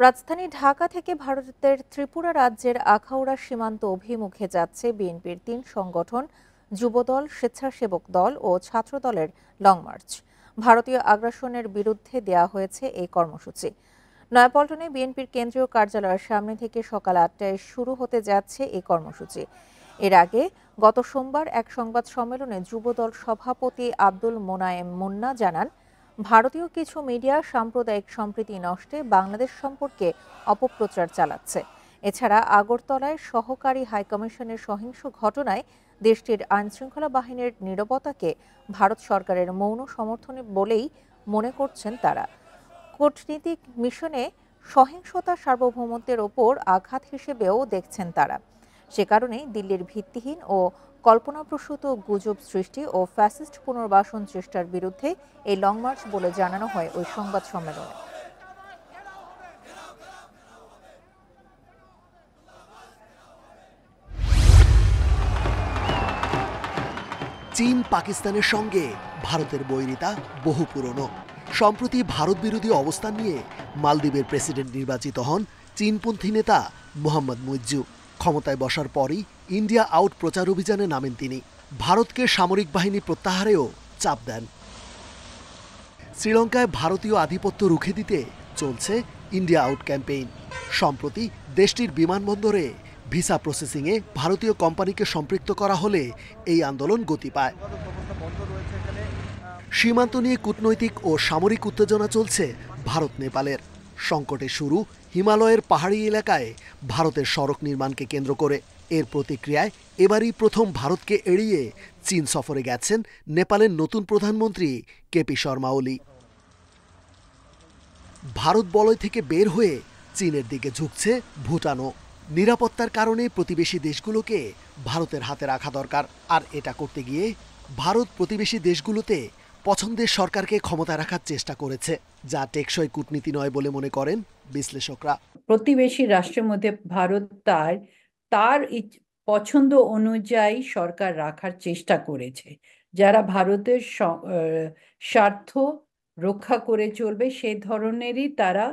রাজধানী ঢাকা থেকে ভারতের ত্রিপুরা রাজ্যের আখাউড়া সীমান্ত অভিমুখে যাচ্ছে বিএনপির ৩ সংগঠন যুবদল, স্বেচ্ছাসেবক দল ও ছাত্রদলের লং মার্চ। ভারতীয় আগ্রাসনের বিরুদ্ধে দেয়া হয়েছে এই কর্মসূচি। নয়াপল্টনে বিএনপির কেন্দ্রীয় কার্যালয়ের সামনে থেকে সকাল ৮টায় শুরু হতে যাচ্ছে এই কর্মসূচি। এর আগে গত সোমবার এক সংবাদ সম্মেলনে যুবদল সভাপতি আব্দুল মোনায়েম মুন্না জানান, ভারতীয় কিছু মিডিয়া সাম্প্রদায়িক সম্প্রীতি নষ্টে বাংলাদেশ সম্পর্কে অপপ্রচার চালাচ্ছে। এছাড়া আগরতলায় সহকারী হাইকমিশনের সহিংস ঘটনায় দেশটির আইনশৃঙ্খলা বাহিনীর নীরবতাকে ভারত সরকারের মৌন সমর্থন বলেই মনে করছেন তারা। কূটনীতিক মিশনে সহিংসতা সার্বভৌমত্বের ওপর আঘাত হিসেবেও দেখছেন তারা। সে কারণেই দিল্লির ভিত্তিহীন ও কল্পনাপ্রসূত গুজব সৃষ্টি ও ফ্যাসিস্ট পুনর্বাসন চেষ্টার বিরুদ্ধে এই লং মার্চ বলে জানানো হয় ওই সংবাদ সম্মেলনে। চীন পাকিস্তানের সঙ্গে ভারতের বৈরিতা বহু পুরনো। সম্প্রতি ভারত বিরোধী অবস্থান নিয়ে মালদ্বীপের প্রেসিডেন্ট নির্বাচিত হন চীনপন্থী নেতা মোহাম্মদ মুইজ্জু। ক্ষমতায় বসার পরই ইন্ডিয়া আউট প্রচার অভিযানে নামেন তিনি। ভারতকে সামরিক বাহিনী প্রত্যাহারেও চাপ দেন। শ্রীলঙ্কায় ভারতীয় আধিপত্য রুখে দিতে চলছে ইন্ডিয়া আউট ক্যাম্পেইন। সম্প্রতি দেশটির বিমানবন্দরে ভিসা প্রসেসিংয়ে ভারতীয় কোম্পানিকে সম্পৃক্ত করা হলে এই আন্দোলন গতি পায়। সীমান্ত নিয়ে কূটনৈতিক ও সামরিক উত্তেজনা চলছে ভারত নেপালের। সংকটের শুরু হিমালয়ের পাহাড়ি এলাকায় ভারতের সড়ক নির্মাণকে কেন্দ্র করে। এর প্রতিক্রিয়ায় এবারই প্রথম ভারতকে এড়িয়ে চীন সফরে গেছেন নেপালের নতুন প্রধানমন্ত্রী কেপি শর্মা ওলি। ভারত বলয় থেকে বের হয়ে চীনের দিকে ঝুঁকছে ভুটানও। নিরাপত্তার কারণে প্রতিবেশী দেশগুলোকে ভারতের হাতে রাখা দরকার। আর এটা করতে গিয়ে ভারত প্রতিবেশী দেশগুলোতে পছন্দের সরকারকে ক্ষমতায় রাখার চেষ্টা করেছে, যা টেকসই কূটনীতি নয় বলে মনে করেন বিশ্লেষকরা। প্রতিবেশী রাষ্ট্রের মধ্যে ভারত তার পছন্দ অনুযায়ী সরকার রাখার চেষ্টা করেছে, যারা ভারতের স্বার্থ রক্ষা করে চলবে সে ধরনেরই তারা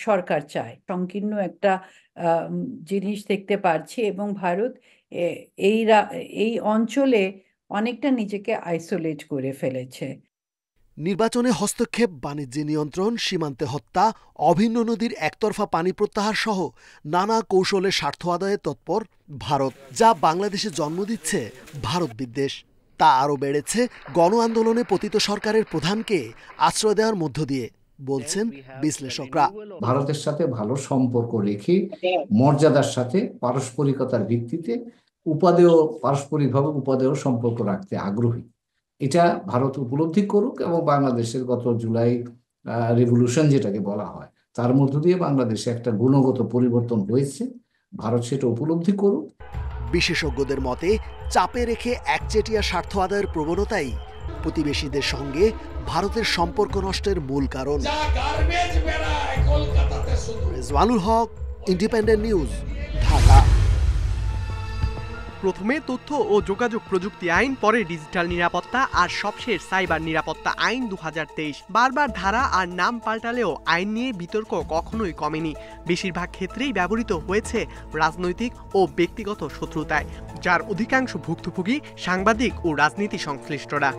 সরকার চায়। সংকীর্ণ একটা জিনিস দেখতে পাচ্ছি এবং ভারত এই অঞ্চলে অনেকটা নিজেকে আইসোলেট করে ফেলেছে। নির্বাচনে হস্তক্ষেপ, বাণিজ্যে নিয়ন্ত্রণ, সীমান্তে হত্যা, অভিন্ন নদীর একতরফা পানি প্রত্যাহার সহ নানা কৌশলে স্বার্থ আদায়ে তৎপর ভারত, যা বাংলাদেশে জন্ম দিচ্ছে ভারত বিদ্বেষ। তা আরও বেড়েছে গণ আন্দোলনে পতিত সরকারের প্রধানকে আশ্রয় দেওয়ার মধ্য দিয়ে, বলছেন বিশ্লেষকরা। ভারতের সাথে ভালো সম্পর্ক রেখে মর্যাদার সাথে পারস্পরিকতার ভিত্তিতে পারস্পরিকভাবে উপাদেয় সম্পর্ক রাখতে আগ্রহী। এটা ভারত উপলব্ধি করুক এবং বাংলাদেশের গত জুলাই রেভলিউশন যেটাকে বলা হয় তার মধ্য দিয়ে বাংলাদেশে একটা গুণগত পরিবর্তন হয়েছে, ভারত সেটা উপলব্ধি করুক। বিশেষজ্ঞদের মতে চাপে রেখে একচেটিয়া স্বার্থ আদায়ের প্রবণতাই প্রতিবেশীদের সঙ্গে ভারতের সম্পর্ক নষ্টের মূল কারণ। রেজওয়ানুল হক, ইন্ডিপেন্ডেন্ট নিউজ, ঢাকা। প্রথমে তথ্য ও যোগাযোগ প্রযুক্তি আইন, পরে ডিজিটাল নিরাপত্তা আর সবশেষ সাইবার নিরাপত্তা আইন 2023। বারবার ধারা আর নাম পাল্টালেও আইন নিয়ে বিতর্ক কখনোই কমেনি। বেশিরভাগ ক্ষেত্রেই ব্যবহৃত হয়েছে রাজনৈতিক ও ব্যক্তিগত শত্রুতায়, যার অধিকাংশ ভুক্তভোগী সাংবাদিক ও রাজনীতি সংশ্লিষ্টরা।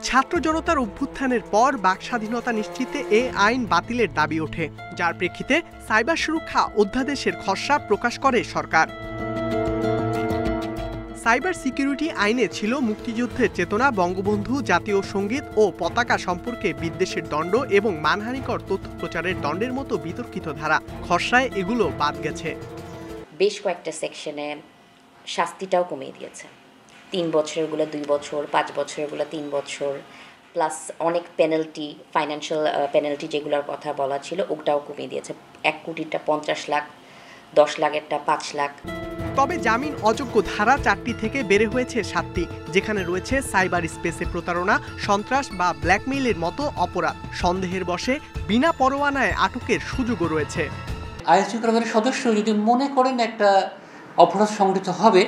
ছাত্র জনতার অভ্যুত্থানের পর বাক স্বাধীনতা নিশ্চিতে এ আইন বাতিলের দাবি ওঠে, যার প্রেক্ষিতে সাইবার সুরক্ষা অধ্যাদেশের খসড়া প্রকাশ করে সরকার। সাইবার সিকিউরিটি আইনে ছিল মুক্তিযুদ্ধের চেতনা, বঙ্গবন্ধু, জাতীয় সঙ্গীত ও পতাকা সম্পর্কে বিদ্বেষের দণ্ড এবং মানহানিকর তথ্য প্রচারের দণ্ডের মতো বিতর্কিত ধারা। খসড়ায় এগুলো বাদ গেছে। বেশ কয়েকটা সেকশনে শাস্তিটাও কমিয়ে দিয়েছে। 3 বছরেরগুলো 2 বছর, 5 বছরেরগুলো 3 বছর, প্লাস অনেক পেনাল্টি, ফাইন্যান্সিয়াল পেনাল্টি যেগুলোর কথা বলা ছিল ওটাও কমিয়ে দিয়েছে। 1 কোটিটা 50 লাখ, 10 লাখেরটা 5 লাখ। তবে জামিন অযোগ্য ধারা 4টি থেকে বেড়ে হয়েছে 7টি, যেখানে রয়েছে সাইবার স্পেসে প্রতারণা, সন্ত্রাস বা ব্ল্যাকমেইলের মতো অপরাধ। সন্দেহের বশে বিনা পরোয়ানায় আটকের সুযোগও রয়েছে। আইনশৃঙ্খলা বাহিনীর সদস্য যদি মনে করেন একটা অপরাধ সংঘটিত হবে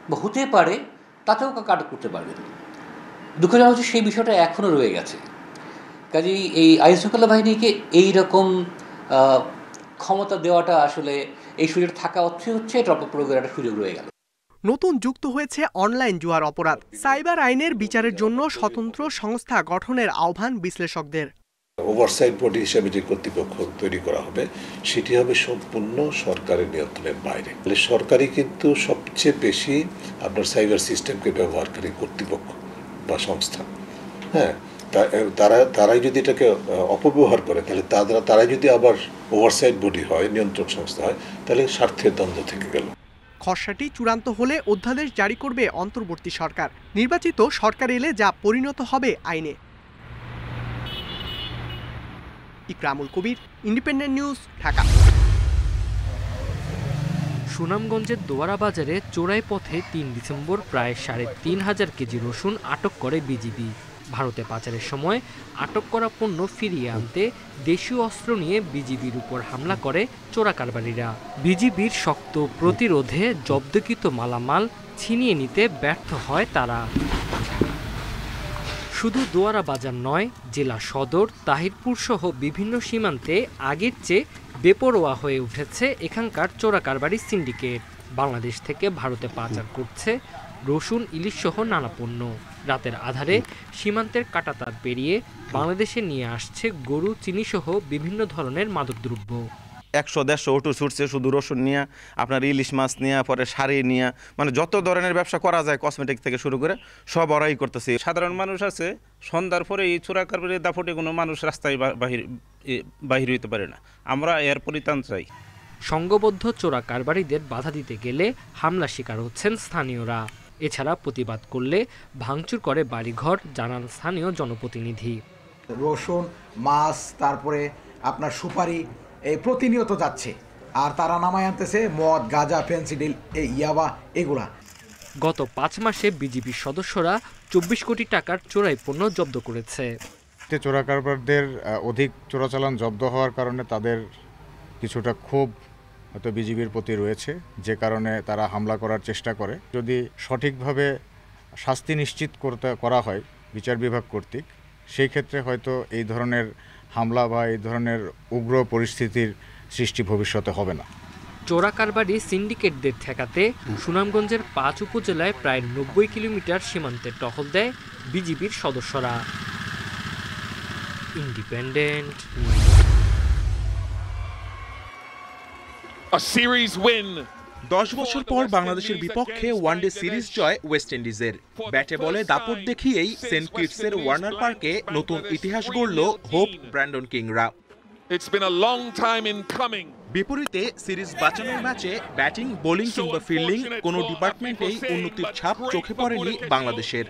বা হতে পারে, তাতেও আটক করতে পারবেন। দুঃখজনক হচ্ছে সেই বিষয়টা এখনও রয়ে গেছে। কাজেই এই আইনশৃঙ্খলা বাহিনীকে এইরকম ক্ষমতা দেওয়াটা আসলে এই সুযোগ থাকা হচ্ছে এটা অপপ্রয়োগের একটা সুযোগ রয়ে গেল। নতুন যুক্ত হয়েছে অনলাইন জুয়ার অপরাধ। সাইবার আইনের বিচারের জন্য স্বতন্ত্র সংস্থা গঠনের আহ্বান বিশ্লেষকদের। ওভারসাইট বডি হিসেবে যে কর্তৃপক্ষ তৈরি করা হবে সেটি হবে সম্পূর্ণ সরকারের নিয়ন্ত্রণের বাইরে। সরকারই কিন্তু সবচেয়ে বেশি আপনার সাইবার সিস্টেমকে ব্যবহারকারী কর্তৃপক্ষ বা সংস্থা। হ্যাঁ, তারাই যদি এটাকে অপব্যবহার করে তাহলে তারাই যদি আবার ওভারসাইট বডি হয়, নিয়ন্ত্রক সংস্থা হয়, তাহলে স্বার্থের দ্বন্দ্ব থেকে গেল। খসড়াটি চূড়ান্ত হলে অধ্যাদেশ জারি করবে অন্তর্বর্তী সরকার। নির্বাচিত সরকার এলে যা পরিণত হবে আইনে। ইকরামুল কবির, ইন্ডিপেন্ডেন্ট নিউজ, ঢাকা। সুনামগঞ্জের দোয়ারা বাজারে চোরাই পথে ৩ ডিসেম্বর প্রায় ৩,৫০০ কেজি রসুন আটক করে বিজিবি। ভারতে পাচারের সময় আটক করা পণ্য ফিরিয়ে আনতে দেশীয় অস্ত্র নিয়ে বিজিবির উপর হামলা করে চোরা কারবারিরা। বিজিবির শক্ত প্রতিরোধে জব্দকৃত মালামাল ছিনিয়ে নিতে ব্যর্থ হয় তারা। শুধু দোয়ারা বাজার নয়, জেলা সদর, তাহিরপুর সহ বিভিন্ন সীমান্তে আগের চেয়ে বেপরোয়া হয়ে উঠেছে এখানকার চোরা কারবারি সিন্ডিকেট। বাংলাদেশ থেকে ভারতে পাচার করছে রসুন, ইলিশ সহ নানা পণ্য। রাতের আধারে সীমান্তের কাঁটাতার পেরিয়ে বাংলাদেশে নিয়ে আসছে গরু, চিনি সহ বিভিন্ন ধরনের মাদকদ্রব্য। 100-150 অটো ছুটছে শুধু রসুন নিয়ে, আপনার ইলিশ মাছ নিয়ে, পরে শাড়ি নিয়ে, মানে যত ধরনের ব্যবসা করা যায় কসমেটিক থেকে শুরু করে সব ওরাই করতেছে। সাধারণ মানুষ আছে, সন্ধ্যার পরে এই চোরা কারবারির দাপটে কোনো মানুষ রাস্তায় বাহির হইতে পারে না। আমরা এর পরিত্রাণ চাই। সংঘবদ্ধ চোরা কারবারিদের বাধা দিতে গেলে হামলা শিকার হচ্ছেন স্থানীয়রা। এছাড়া প্রতিবাদ করলে ভাঙচুর করে বাড়িঘর, জানান স্থানীয় জনপ্রতিনিধি। রসুন, মাছ, তারপরে আপনার সুপারি এই প্রতিনিয়ত যাচ্ছে, আর তারা নামায় আনতেছে মদ, গাঁজা, ফেন্সিডিল, ইয়াবা এগুলা। গত 5 মাসে বিজিবির সদস্যরা 24 কোটি টাকার চোরাই পণ্য জব্দ করেছে। চোরা কারবারদের অধিক চোরাচালান জব্দ হওয়ার কারণে তাদের কিছুটা ক্ষোভ হয়তো বিজিবির প্রতি রয়েছে, যে কারণে তারা হামলা করার চেষ্টা করে। যদি সঠিকভাবে শাস্তি নিশ্চিত করা হয় বিচার বিভাগ কর্তৃক, সেই ক্ষেত্রে হয়তো এই ধরনের হামলা বা এই ধরনের উগ্র পরিস্থিতির সৃষ্টি ভবিষ্যতে হবে না। চোরা কারবারি সিন্ডিকেটদের ঠেকাতে সুনামগঞ্জের 5 উপজেলায় প্রায় 90 কিলোমিটার সীমান্তে টহল দেয় বিজিবির সদস্যরা। ইন্ডিপেন্ডেন্ট। A series win. 10 বছর পর বাংলাদেশের বিপক্ষে ওয়ানডে সিরিজ জয় ওয়েস্ট ইন্ডিজের। ব্যাটে বলে দাপট দেখিয়েই সেন্ট কিটসের ওয়ার্নার পার্কে নতুন ইতিহাস গড়ল হোপ ব্র্যান্ডন কিংরা। It's been a long time in coming. বিপরীতে সিরিজ বাঁচানোর ম্যাচে ব্যাটিং, বোলিং কিংবা ফিল্ডিং কোনো ডিপার্টমেন্টেই উন্নতির ছাপ চোখে পড়েনি বাংলাদেশের।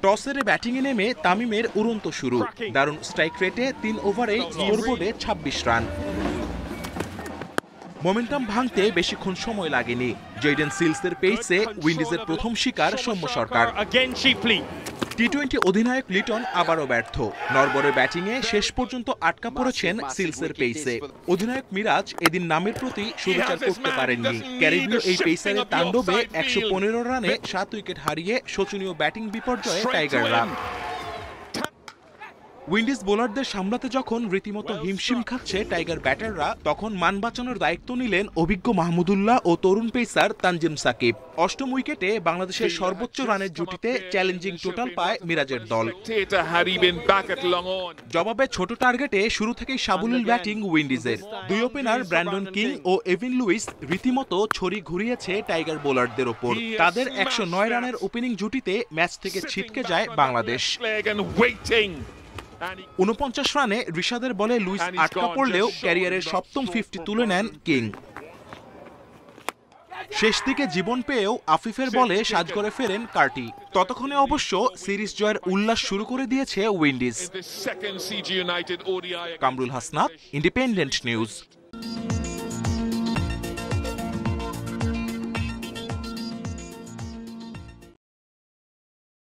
টসের ব্যাটিংয়ে নেমে তামিমের উড়ন্ত শুরু, দারুণ স্ট্রাইক রেটে 3 ওভারে স্কোরবোর্ডে 26 রান। মোমেন্টাম ভাঙতে বেশিক্ষণ সময় লাগেনি। জেডেন সিলসের পেসে উইন্ডিজের প্রথম শিকার সৌম্য সরকার। টি-20 অধিনায়ক লিটন আবারও ব্যর্থ। নরবরের ব্যাটিংয়ে শেষ পর্যন্ত আটকা পড়েছেন সিলসের পেসে। অধিনায়ক মিরাজ এদিন নামের প্রতি সুবিচার করতে পারেননি। ক্যারিবীয় এই পেসারের তাণ্ডবে 115 রানে 7 উইকেট হারিয়ে শোচনীয় ব্যাটিং বিপর্যয়ে টাইগাররা। উইন্ডিজ বোলারদের সামলাতে যখন রীতিমতো হিমশিম খাচ্ছে টাইগার ব্যাটাররা, তখন মান বাঁচানোর দায়িত্ব নিলেন অভিজ্ঞ মাহমুদুল্লাহ ও তরুণ পেসার তানজিম সাকিব। 8ম উইকেটে বাংলাদেশের সর্বোচ্চ রানের জুটিতে চ্যালেঞ্জিং টোটাল পায় মিরাজের দল। জবাবে ছোট টার্গেটে শুরু থেকেই সাবলীল ব্যাটিং উইন্ডিজের। 2 ওপেনার ব্র্যান্ডন কিং ও এভিন লুইস রীতিমতো ছড়ি ঘুরিয়েছে টাইগার বোলারদের ওপর। তাদের 109 রানের ওপেনিং জুটিতে ম্যাচ থেকে ছিটকে যায় বাংলাদেশ। 49 রানে রিশাদের বলে লুইস আটকা পড়লেও ক্যারিয়ারের 7ম 50 তুলে নেন কিং। শেষ দিকে জীবন পেয়েও আফিফের বলে সাজঘরে ফেরেন কার্টি। ততক্ষণে অবশ্য সিরিজ জয়ের উল্লাস শুরু করে দিয়েছে Windies. Kamrul Hasnat, independent news.